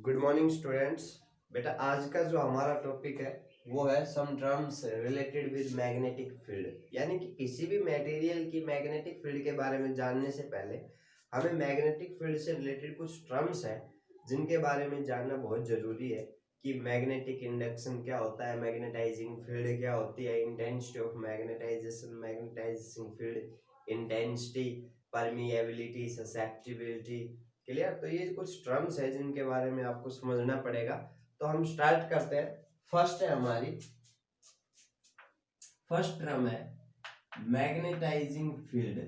Good morning students. बेटा आज का जो हमारा टॉपिक है वो है some terms related with magnetic field, यानी कि किसी भी मटेरियल की मैग्नेटिक फील्ड के बारे में जानने से पहले हमें मैग्नेटिक फील्ड से रिलेटेड कुछ टर्म्स हैं जिनके बारे में जानना बहुत जरूरी है कि मैग्नेटिक इंडक्शन क्या होता है, मैग्नेटाइजिंग फील्ड क्या होती है, intensity of magnetization, magnetizing field intensity, permeability, susceptibility. Clear. तो ये कुछ टर्म्स है जिनके बारे में आपको समझना पड़ेगा। तो हम स्टार्ट करते हैं। फर्स्ट है हमारी फर्स्ट टर्म है मैग्नेटाइजिंग फील्ड।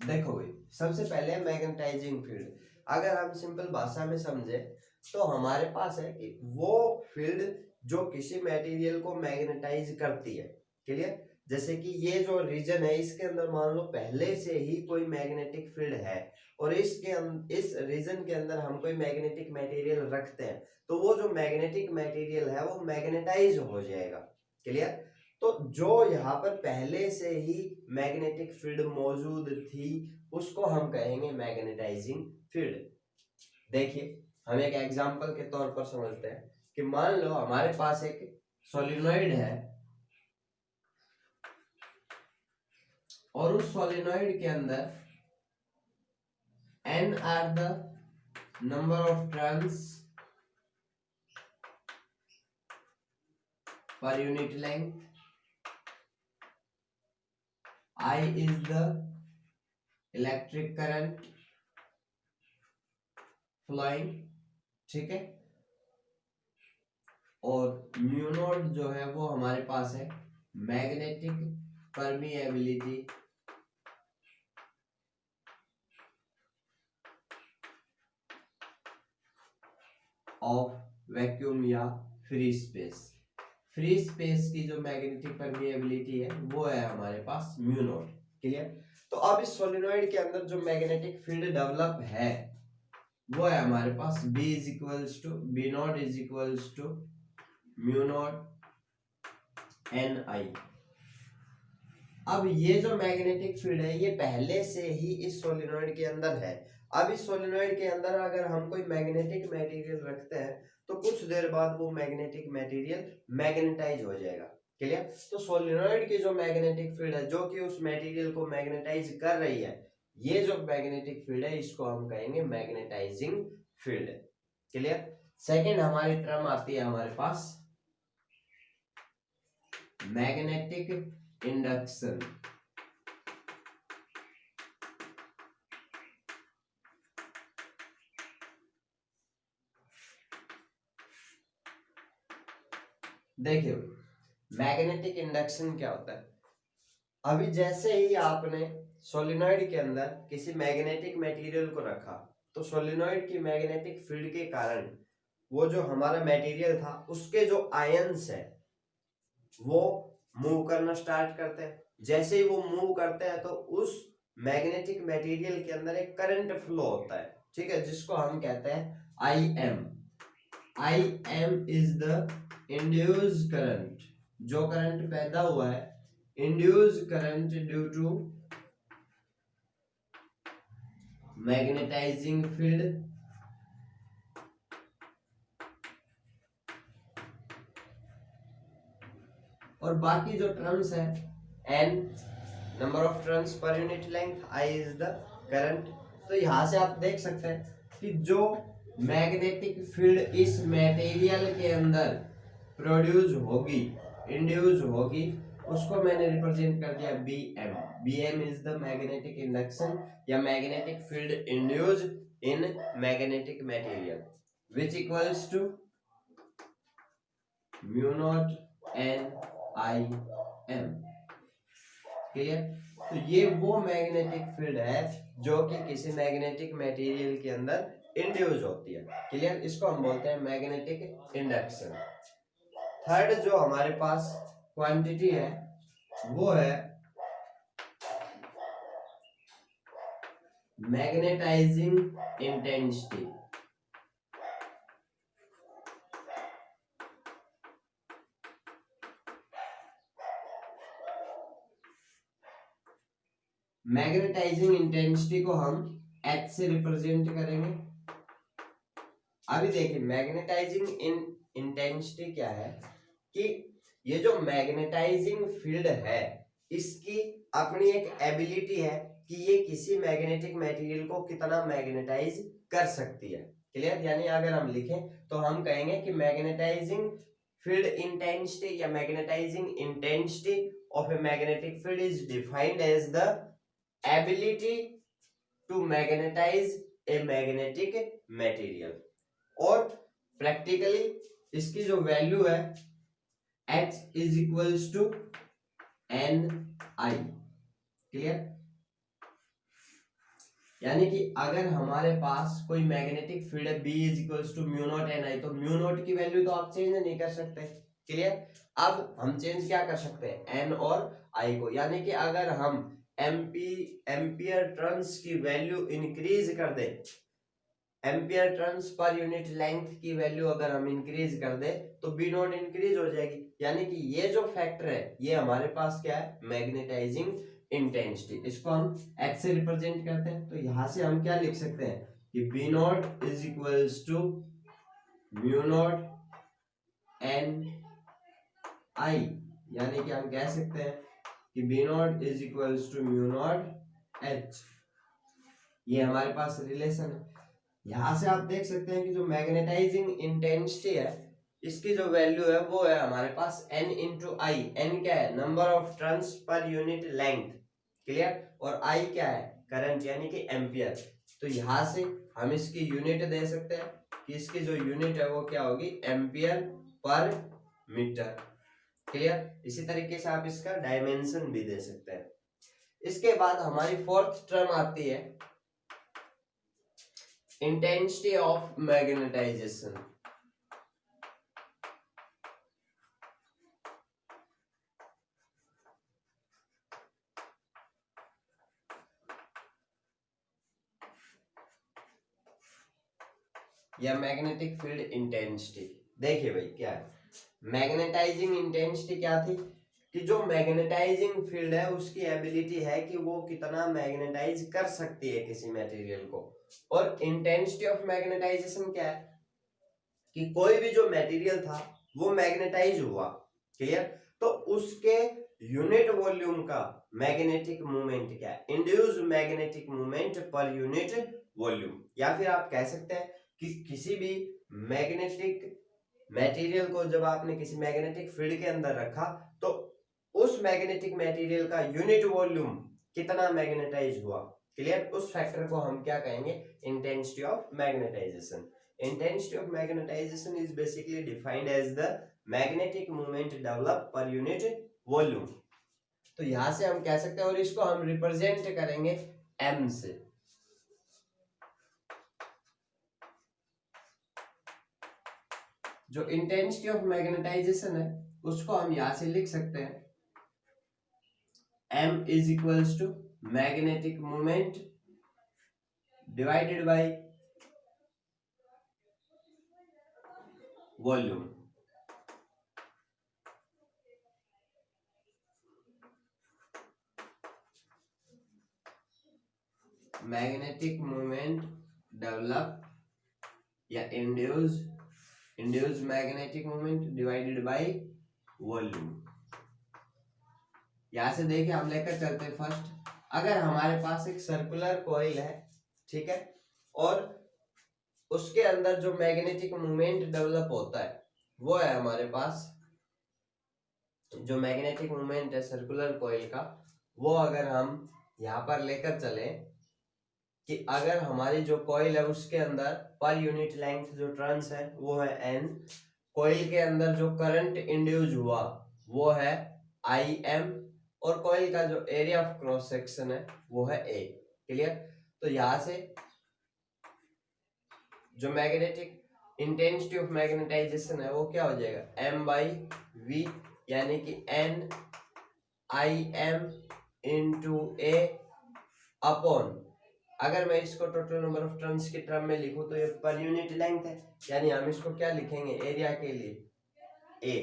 देखो भाई, सबसे पहले मैग्नेटाइजिंग फील्ड। अगर हम सिंपल भाषा में समझे तो हमारे पास है कि वो फील्ड जो किसी मटेरियल को मैग्नेटाइज करती है। क्लियर। जैसे कि ये जो रीजन है इसके अंदर मान लो पहले से ही कोई मैग्नेटिक फील्ड है और इस रीजन के अंदर हम कोई मैग्नेटिक मटेरियल रखते हैं तो वो जो मैग्नेटिक मटेरियल है वो मैग्नेटाइज हो जाएगा। क्लियर। तो जो यहाँ पर पहले से ही मैग्नेटिक फील्ड मौजूद थी उसको हम कहेंगे मैग्नेटाइजिंग फील्ड। देखिए, हम एक एग्जांपल के तौर पर समझते हैं कि मान लो हमारे पास एक सोलिनॉइड है और उस सोलिनॉइड के अंदर n are the number of turns पर unit length, I is the electric current flowing. ठीक है। और म्यू नॉट जो है वो हमारे पास है मैग्नेटिक परमिएबिलिटी ऑफ वैक्यूम या फ्री स्पेस। फ्री स्पेस की जो मैग्नेटिक परमिएबिलिटी है वो है हमारे पास म्यू नॉट। क्लियर। तो अब इस सोलिनॉइड के अंदर जो मैग्नेटिक फील्ड डेवलप है वो है हमारे पास B is equals to B not is equals to mu not N I. अब ये जो मैग्नेटिक फील्ड है ये पहले से ही इस सोलिनॉइड के अंदर है। अब इस सोलिनॉइड के अंदर अगर हम कोई मैग्नेटिक मटेरियल रखते हैं तो कुछ देर बाद वो मैग्नेटिक मटेरियल मैग्नेटाइज हो जाएगा। क्लियर। तो सोलिनॉइड की जो मैग्नेटिक फील्ड है जो कि उस मटेरियल को मैग्नेटाइज कर रही है, ये जो मैग्नेटिक फील्ड है इसको हम कहेंगे मैग्नेटाइजिंग फील्ड। क्लियर। सेकेंड हमारी टर्म आती है हमारे पास मैग्नेटिक इंडक्शन। देखिए, मैग्नेटिक इंडक्शन क्या होता है। अभी जैसे ही आपने सोलिनॉइड के अंदर किसी मैग्नेटिक मटेरियल को रखा तो सोलिनॉइड की मैग्नेटिक फील्ड के कारण वो जो हमारा मटेरियल था उसके जो आयंस है वो मूव करना स्टार्ट करते हैं। जैसे ही वो मूव करते हैं तो उस मैग्नेटिक मटेरियल के अंदर एक करंट फ्लो होता है। ठीक है, जिसको हम कहते हैं I M. I M is the induce current. जो करंट पैदा हुआ है induce current due to magnetizing field और बाकी जो टर्म्स है एन नंबर ऑफ टर्न्स पर unit length, I is the current. तो यहां से आप देख सकते हैं कि जो मैग्नेटिक फील्ड इस मटेरियल के अंदर प्रोड्यूस होगी, इंड्यूस होगी, उसको मैंने रिप्रेजेंट कर दिया B M. B M is the magnetic induction या magnetic field induce in magnetic material which equals to mu not N I M. Clear. तो ये वो मैग्नेटिक फील्ड है जो कि किसी मैग्नेटिक मटेरियल के अंदर इंड्यूस होती है। क्लियर। इसको हम बोलते हैं मैग्नेटिक इंडक्शन। थर्ड जो हमारे पास क्वांटिटी है वो है मैग्नेटाइजिंग इंटेंसिटी। मैग्नेटाइजिंग इंटेंसिटी को हम H से रिप्रेजेंट करेंगे। अभी देखिए मैग्नेटाइजिंग इंटेंसिटी क्या है कि ये जो मैग्नेटाइजिंग फील्ड है इसकी अपनी एक एबिलिटी है कि ये किसी मैग्नेटिक मटेरियल को कितना मैग्नेटाइज कर सकती है। क्लियर? यानी अगर हम लिखें तो हम कहेंगे कि मैग्नेटाइजिंग फील्ड इंटेंसिटी या magnetizing intensity of a magnetic field is defined as the ability to magnetize a magnetic material. और प्रैक्टिकली इसकी जो वैल्यू है H is equals to Ni। Clear? यानी कि अगर हमारे पास कोई मैग्नेटिक फील्ड है B is equals to mu naught Ni, तो म्यू नॉट की वैल्यू तो आप चेंज नहीं कर सकते। क्लियर? अब हम चेंज क्या कर सकते हैं, N और I को। यानी कि अगर हम एम्पियर टर्न्स की वैल्यू इंक्रीज कर दे, एम्पियर टर्न्स पर यूनिट लेंथ की वैल्यू अगर हम इंक्रीज कर दे तो बी नॉट इंक्रीज हो जाएगी। यानी कि ये जो फैक्टर है ये हमारे पास क्या है, मैग्नेटाइजिंग इंटेंसिटी। इसको हम H से रिप्रेजेंट करते हैं, तो यहां से हम क्या लिख सकते हैं कि B not is equals to mu not N I. यानी कि हम कह सकते हैं कि B not is equals to mu not H. ये हमारे पास रिलेशन है। यहां से आप देख सकते हैं कि जो मैग्नेटाइजिंग इंटेंसिटी है इसकी जो वैल्यू है वो है हमारे पास N इंटू आई। N क्या है, नंबर ऑफ टर्न्स पर यूनिट लेंथ। क्लियर? और I क्या है, करंट यानी कि एम्पियर। तो यहां से हम इसकी यूनिट दे सकते हैं कि इसकी जो यूनिट है वो क्या होगी, एम्पियर पर मीटर। क्लियर? इसी तरीके से आप इसका डायमेंशन भी दे सकते हैं। इसके बाद हमारी फोर्थ टर्म आती है इंटेंसिटी ऑफ मैग्नेटाइजेशन। या मैग्नेटिक फील्ड इंटेंसिटी। देखिए भाई क्या है, मैग्नेटाइजिंग इंटेंसिटी क्या थी कि जो मैग्नेटाइजिंग फील्ड है उसकी एबिलिटी है कि वो कितना मैग्नेटाइज कर सकती है किसी मटेरियल को। और इंटेंसिटी ऑफ मैग्नेटाइजेशन क्या है कि कोई भी जो मटेरियल था वो मैग्नेटाइज हुआ। क्लियर? तो उसके यूनिट वॉल्यूम का मैग्नेटिक मूवमेंट क्या है, इंड्यूस मैग्नेटिक मूवमेंट पर यूनिट वॉल्यूम। या फिर आप कह सकते हैं कि किसी भी मैग्नेटिक मटेरियल को जब आपने किसी मैग्नेटिक फील्ड के अंदर रखा तो उस मैग्नेटिक मटेरियल का यूनिट वॉल्यूम कितना मैग्नेटाइज हुआ। क्लियर? उस फैक्टर को हम क्या कहेंगे, intensity of magnetisation. Intensity of magnetization is basically defined as the magnetic moment developed per unit volume। तो यहां से हम कह सकते हैं, और इसको हम रिप्रेजेंट करेंगे M से। जो इंटेंसिटी ऑफ मैग्नेटाइजेशन है उसको हम यहां से लिख सकते हैं M is equals to magnetic moment divided by volume. Magnetic moment develop या induce magnetic moment divided by volume. यहां से देखिए हम लेकर चलते हैं फर्स्ट। अगर हमारे पास एक सर्कुलर कॉइल है, ठीक है, और उसके अंदर जो मैग्नेटिक मोमेंट डेवलप होता है वो है हमारे पास, जो मैग्नेटिक मोमेंट है सर्कुलर कॉइल का, वो अगर हम यहां पर लेकर चले कि अगर हमारी जो कॉइल है उसके अंदर पर यूनिट लेंथ जो टर्न्स है वो है N, कॉइल के अंदर जो करंट इंड्यूस हुआ वो है Im, और कॉइल का जो एरिया ऑफ क्रॉस सेक्शन है वो है A। क्लियर? तो यहां से जो मैग्नेटिक इंटेंसिटी ऑफ मैग्नेटाइजेशन है वो क्या हो जाएगा, M/V, यानी कि N Im × A अपॉन, अगर मैं इसको टोटल नंबर ऑफ टर्न्स के टर्म में लिखूं तो ये पर यूनिट लेंथ है, यानी हम इसको क्या लिखेंगे एरिया के लिए A,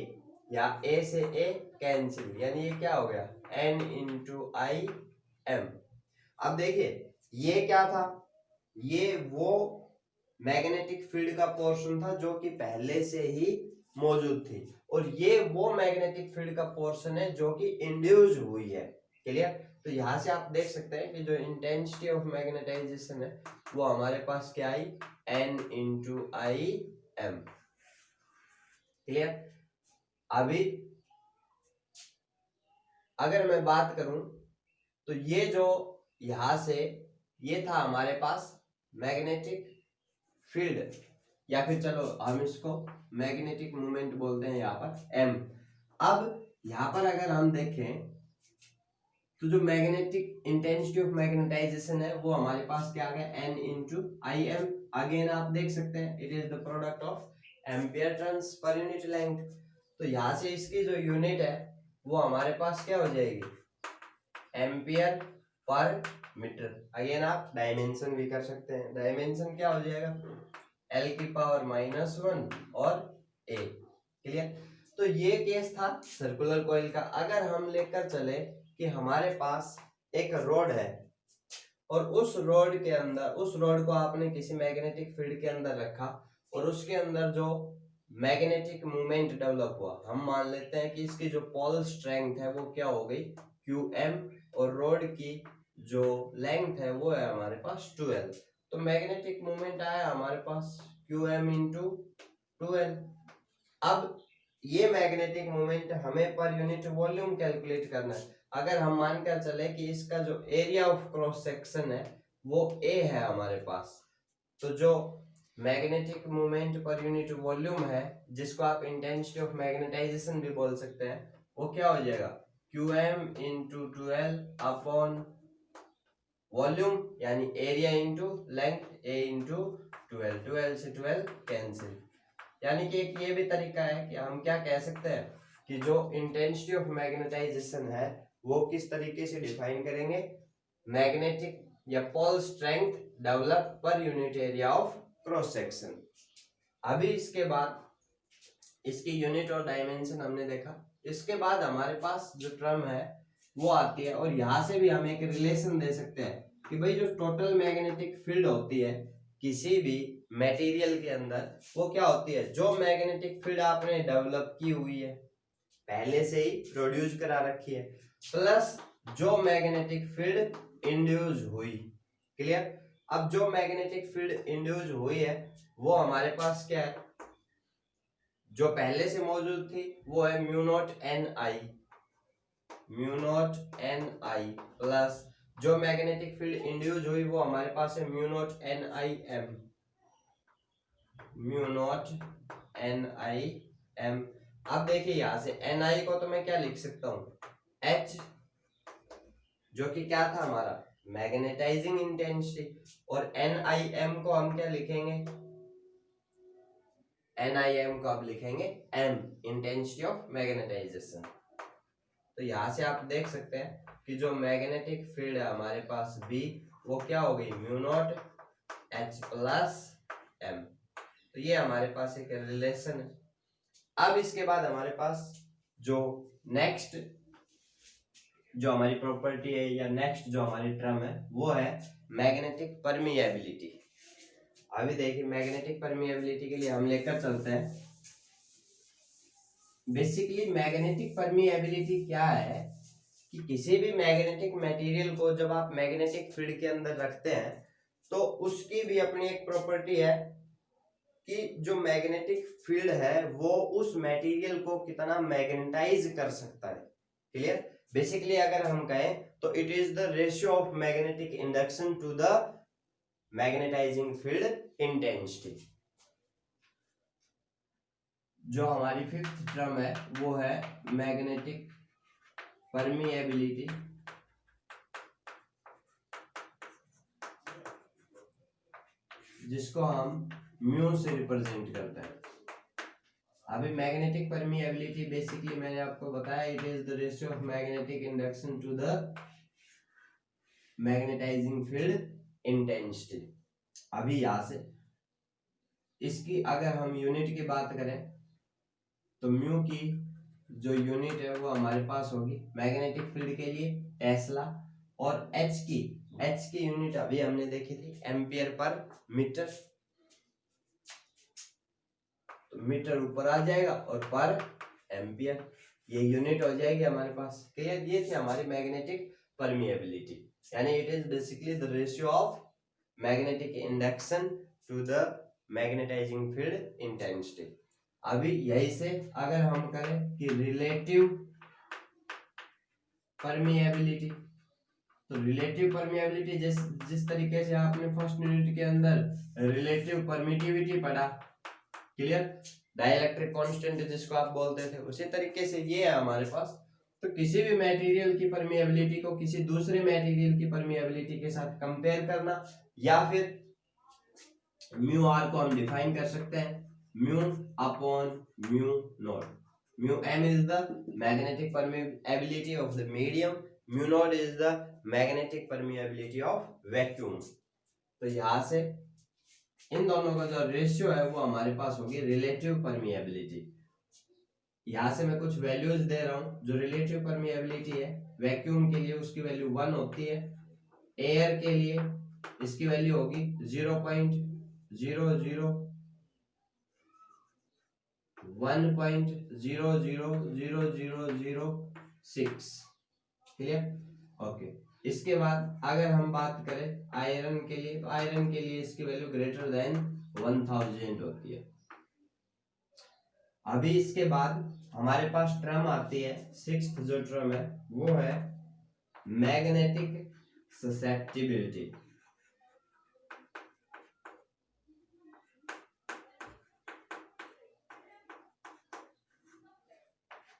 या A से A कैंसिल, यानी ये क्या हो गया N × I M। अब देखिए ये क्या था, ये वो मैग्नेटिक फील्ड का पोर्शन था जो कि पहले से ही मौजूद थी, और ये वो मैग्नेटिक फील्ड का पोर्शन है जो कि इंड्यूस हुई है। क्लियर? तो यहां से आप देख सकते हैं कि जो इंटेंसिटी ऑफ मैग्नेटाइजेशन है वो हमारे पास क्या आई, N इंटू आई एम। क्लियर? अभी अगर मैं बात करूं तो ये जो यहां से ये था हमारे पास मैग्नेटिक फील्ड, या फिर चलो हम इसको मैग्नेटिक मोमेंट बोलते हैं यहाँ पर M। अब यहाँ पर अगर हम देखें तो जो मैग्नेटिक इंटेंसिटी ऑफ मैग्नेटाइजेशन है वो हमारे पास क्या आ गया, N into I am. Again आप देख सकते हैं it is the product of ampere turns पर यूनिट लेंथ। तो यहाँ से इसकी जो यूनिट है वो हमारे पास क्या हो जाएगी, एम्पियर पर मीटर। अगेन आप डायमेंशन भी कर सकते हैं, डायमेंशन क्या हो जाएगा, L की पावर -1 और A। क्लियर? तो ये केस था सर्कुलर कॉइल का। अगर हम लेकर चले कि हमारे पास एक रॉड है और उस रॉड के अंदर, उस रॉड को आपने किसी मैग्नेटिक फील्ड के अंदर रखा और उसके अंदर जो मैग्नेटिक मूवमेंट डेवलप हुआ, हम मान लेते हैं कि इसकी जो पोल स्ट्रेंथ है वो क्या हो गई, QM, और रॉड की जो लेंथ है वो है हमारे पास 2L। तो मैग्नेटिक मूवमेंट आया हमारे पास QM इंटू 2L। अब ये मैग्नेटिक मोमेंट हमें पर यूनिट वॉल्यूम कैलकुलेट करना है। अगर हम मानकर चले कि इसका जो एरिया ऑफ क्रॉस सेक्शन है वो A है हमारे पास, तो जो मैग्नेटिक मोमेंट पर यूनिट वॉल्यूम है, जिसको आप इंटेंसिटी ऑफ मैग्नेटाइजेशन भी बोल सकते हैं, वो क्या हो जाएगा, QM into 2L upon volume यानी area into length, A into 2L, 2L से 12 कैंसिल। यानी कि एक ये भी तरीका है कि हम क्या कह सकते हैं कि जो इंटेंसिटी ऑफ मैग्नेटाइजेशन है वो किस तरीके से डिफाइन करेंगे, मैग्नेटिक या pole strength develop per unit area of cross section. अभी इसके बाद इसकी यूनिट और डायमेंशन हमने देखा। इसके बाद हमारे पास जो टर्म है वो आती है, और यहां से भी हम एक रिलेशन दे सकते हैं कि भाई जो टोटल मैग्नेटिक फील्ड होती है किसी भी मटेरियल के अंदर, वो क्या होती है, जो मैग्नेटिक फील्ड आपने डेवलप की हुई है, पहले से ही प्रोड्यूस करा रखी है, प्लस जो मैग्नेटिक फील्ड इंड्यूस हुई। क्लियर? अब जो मैग्नेटिक फील्ड इंड्यूस हुई है वो हमारे पास क्या है, जो पहले से मौजूद थी वो है mu not N I, mu not N I, plus जो मैग्नेटिक फील्ड इंड्यूस हुई वो हमारे पास है mu not N I M, mu not N I M. अब देखिए यहां से एन आई को तो मैं क्या लिख सकता हूं, H, जो कि क्या था हमारा मैग्नेटाइजिंग इंटेंसिटी, और एन आई एम को हम क्या लिखेंगे, एन आई एम को आप लिखेंगे M, इंटेंसिटी ऑफ मैग्नेटाइजेशन। तो यहां से आप देख सकते हैं कि जो मैग्नेटिक फील्ड है हमारे पास B, वो क्या हो गई, mu naught H plus M। तो ये हमारे पास एक रिलेशन है। अब इसके बाद हमारे पास जो नेक्स्ट जो हमारी प्रॉपर्टी है या नेक्स्ट जो हमारी टर्म है वो है मैग्नेटिक परमिएबिलिटी। अभी देखिए मैग्नेटिक परमिएबिलिटी के लिए हम लेकर चलते हैं। बेसिकली मैग्नेटिक परमिएबिलिटी क्या है कि किसी भी मैग्नेटिक मटेरियल को जब आप मैग्नेटिक फील्ड के अंदर रखते हैं तो उसकी भी अपनी एक प्रॉपर्टी है कि जो मैग्नेटिक फील्ड है वो उस मटेरियल को कितना मैग्नेटाइज कर सकता है। क्लियर? बेसिकली अगर हम कहें तो it is the ratio of magnetic induction to the magnetising field intensity. जो हमारी फिफ्थ टर्म है वो है मैग्नेटिक परमिएबिलिटी, जिसको हम म्यू से रिप्रेजेंट करते हैं। अभी मैग्नेटिक परमिएबिलिटी बेसिकली मैंने आपको बताया it is the ratio of magnetic induction to the magnetising field intensity. अभी यहां से इसकी अगर हम यूनिट की बात करें तो म्यू की जो यूनिट है वो हमारे पास होगी मैग्नेटिक फील्ड के लिए टेस्ला, और एच की एच की यूनिट अभी हमने देखी थी एम्पियर पर मीटर, तो मीटर ऊपर आ जाएगा और पर एम्पियर ये यूनिट हो जाएगी हमारे पास। क्लियर? ये थी हमारी मैग्नेटिक परमिएबिलिटी, यानी it is basically the ratio of magnetic induction to the magnetising field intensity. अभी यही से अगर हम करें कि रिलेटिव परमिएबिलिटी, तो रिलेटिव परमिएबिलिटी जिस तरीके से आपने फर्स्ट यूनिट के अंदर रिलेटिव परमिटिविटी पढ़ा, क्लियर, डाइलेक्ट्रिक कांस्टेंट जिसको आप बोलते थे, उसी तरीके से ये है हमारे पास। तो किसी भी मटेरियल की परमिएबिलिटी को किसी दूसरे मटेरियल की परमिएबिलिटी के साथ कंपेयर करना, या फिर म्यू आर को हम डिफाइन कर सकते हैं mu upon mu naught. Mu M is the magnetic permeability of the medium, mu naught is the magnetic permeability of vacuum. तो यहां से इन दोनों का जो रेशियो है वो हमारे पास होगी रिलेटिव परमिएबिलिटी। यहां से मैं कुछ वैल्यूज दे रहा हूं। जो रिलेटिव परमिएबिलिटी है वैक्यूम के लिए उसकी वैल्यू 1 होती है, एयर के लिए इसकी वैल्यू होगी 1.0000006। क्लियर? ओके। इसके बाद अगर हम बात करें आयरन के लिए, तो आयरन के लिए इसकी वैल्यू ग्रेटर देन 1000 होती है। अभी इसके बाद हमारे पास टर्म आती है, सिक्स्थ जो टर्म है वो है मैग्नेटिक ससेप्टिबिलिटी।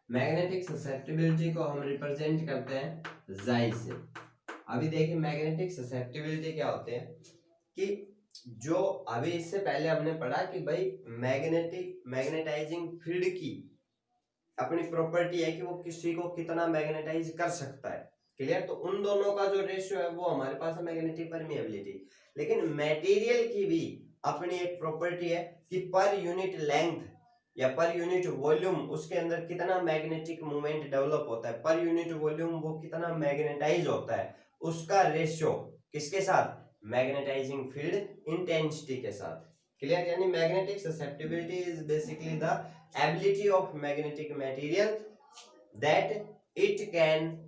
मैग्नेटिक ससेप्टिबिलिटी को हम रिप्रेजेंट करते हैं जाई से। अभी देखिए मैग्नेटिक ससेप्टिबिलिटी क्या होते हैं कि जो अभी इससे पहले हमने पढ़ा कि भाई मैग्नेटाइजिंग फील्ड की अपनी प्रॉपर्टी है कि वो किसी को कितना मैग्नेटाइज कर सकता है। क्लियर? तो उन दोनों का जो रेशियो है वो हमारे पास है मैग्नेटिक परमिएबिलिटी। लेकिन मटेरियल की भी अपनी एक प्रॉपर्टी है कि पर यूनिट लेंथ या पर यूनिट वॉल्यूम उसके अंदर कितना मैग्नेटिक मूवमेंट डेवलप होता है, पर यूनिट वॉल्यूम वो कितना मैग्नेटाइज होता है, उसका रेशियो किसके साथ? मैग्नेटाइजिंग फील्ड इंटेंसिटी के साथ। क्लियर? यानी magnetic susceptibility is basically the ability of magnetic material that it can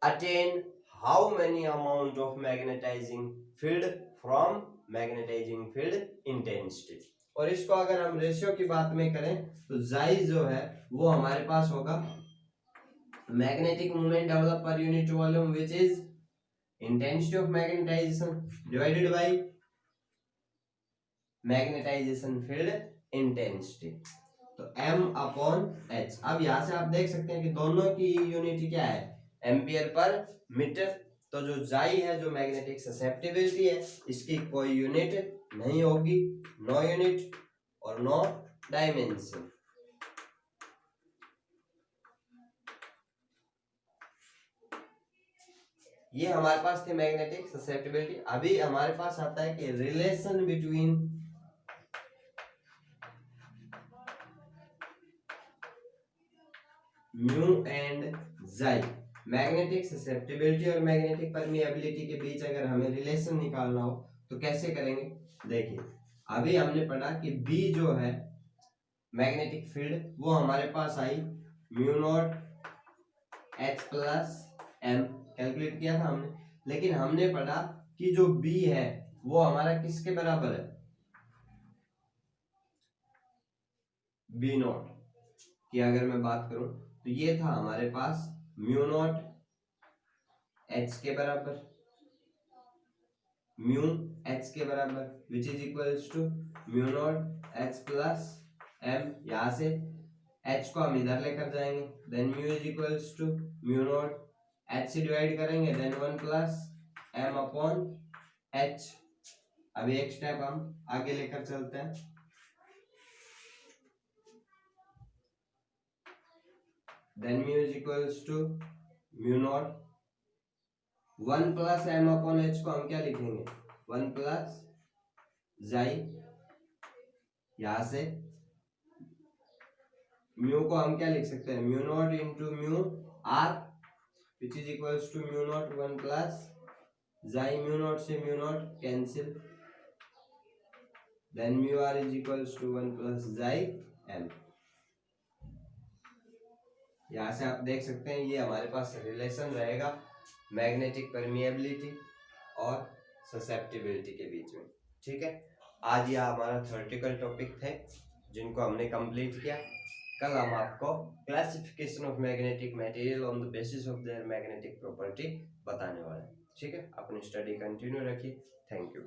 attain how many amount of magnetizing field from magnetizing field intensity। और इसको अगर हम रेशियो की बात में करें तो जाई जो है वो हमारे पास होगा magnetic movement develop per unit volume which is intensity of magnetisation divided by magnetisation field intensity, तो m अपॉन h। अब यहां से आप देख सकते हैं कि दोनों की यूनिट क्या है? Ampere per metre. तो जो जाई है, जो मैग्नेटिक ससेप्टिबिलिटी है, इसकी कोई यूनिट नहीं होगी, नो यूनिट और नो डायमेंशन। ये हमारे पास थी मैग्नेटिक ससेप्टिबिलिटी। अभी हमारे पास आता है कि रिलेशन बिटवीन म्यू एंड जाई। मैग्नेटिक ससेप्टिबिलिटी और मैग्नेटिक परमिएबिलिटी के बीच अगर हमें रिलेशन निकालना हो तो कैसे करेंगे? देखिए अभी हमने पढ़ा कि B जो है मैग्नेटिक फील्ड वो हमारे पास I mu not H plus M, calculate किया था हमने। लेकिन हमने पढ़ा कि जो B है वो हमारा किसके बराबर है? B नॉट की अगर मैं बात करूं तो ये था हमारे पास म्यू नॉट H के बराबर, म्यू H के बराबर which is equals to mu not H plus M। यहां से H को हम इधर लेकर जाएंगे, then mu is equals to mu not H से डिवाइड करेंगे, then 1 plus M upon H। अभी एक स्टेप हम आगे लेकर चलते हैं, then mu is equals to mu naught 1 plus M upon H को हम क्या लिखेंगे? 1 प्लस जाई। यहां से म्यू को हम क्या लिख सकते हैं? Mu naught into mu R which is equals to mu naught 1 plus chi mu naught से mu naught cancel, then mu R is equals to 1 plus chi M. यहाँ से आप देख सकते हैं ये हमारे पास रिलेशन रहेगा मैग्नेटिक परमिएबिलिटी और ससेप्टिबिलिटी के बीच में। ठीक है, आज यह हमारा थ्योरेटिकल टॉपिक थे जिनको हमने कंप्लीट किया। कल हम आपको classification of magnetic material on the basis of their magnetic property बताने वाले हैं। ठीक है, अपनी स्टडी कंटिन्यू रखिए। Thank you.